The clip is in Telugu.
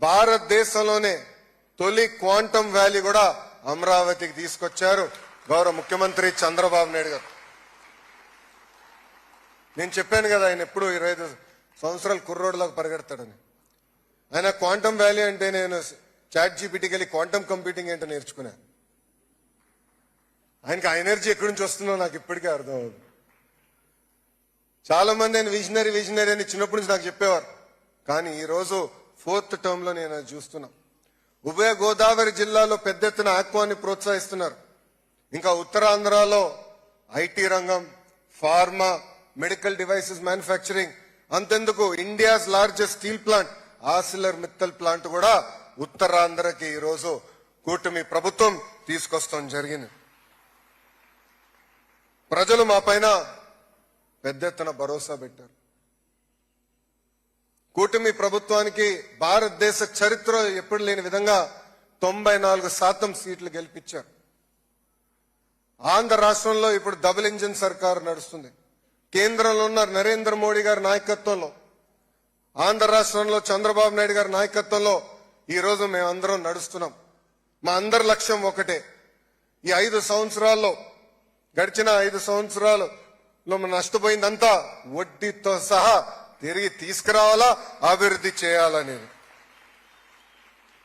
భారతదేశంలోనే తొలి క్వాంటం వ్యాలీ కూడా అమరావతికి తీసుకొచ్చారు గౌరవ ముఖ్యమంత్రి చంద్రబాబు నాయుడు గారు. నేను చెప్పాను కదా ఆయన ఎప్పుడు 25 సంవత్సరాలు కుర్రోడ్లాగా పరిగెడతాడని. ఆయన క్వాంటం వ్యాలీ అంటే నేను చాట్ జీపీటీకి వెళ్ళి క్వాంటం కంప్యూటింగ్ ఏంటో నేర్చుకున్నా. ఆయనకి ఆ ఎనర్జీ ఎక్కడి నుంచి వస్తుందో నాకు ఇప్పటికే అర్థం అవుతుంది. చాలా మంది ఆయన విజనరీ అని చిన్నప్పటి నుంచి నాకు చెప్పేవారు. కానీ ఈ రోజు 4th టర్మ్ లో నేను చూస్తున్నా. ఉభయ గోదావరి జిల్లాలో పెద్ద ఎత్తున ఆక్వాని ప్రోత్సహిస్తున్నారు. ఇంకా ఉత్తరాంధ్రలో ఐటీ రంగం, ఫార్మా, మెడికల్ డివైసెస్ మ్యానుఫ్యాక్చరింగ్, అంతెందుకు India's largest steel plant Arcelor Mittal plant కూడా ఉత్తరాంధ్రకి ఈ రోజు కూటమి ప్రభుత్వం తీసుకొస్తాం జరిగింది. ప్రజలు మా పైన పెద్ద ఎత్తున భరోసా పెట్టారు. కూటమి ప్రభుత్వానికి భారతదేశ చరిత్ర ఎప్పుడు లేని విధంగా 94% సీట్లు గెలిపించారు. ఆంధ్ర రాష్ట్రంలో ఇప్పుడు డబుల్ ఇంజిన్ సర్కారు నడుస్తుంది. కేంద్రంలో ఉన్న నరేంద్ర మోడీ గారి నాయకత్వంలో, ఆంధ్ర రాష్ట్రంలో చంద్రబాబు నాయుడు గారి నాయకత్వంలో ఈ రోజు మేమందరం నడుస్తున్నాం. మా అందరి లక్ష్యం ఒకటే. ఈ 5 సంవత్సరాల్లో, గడిచిన 5 సంవత్సరాల్లో మనం నష్టపోయిందంతా వడ్డీతో సహా తిరిగి తీసుకురావాలా, అభివృద్ధి చేయాలనేది.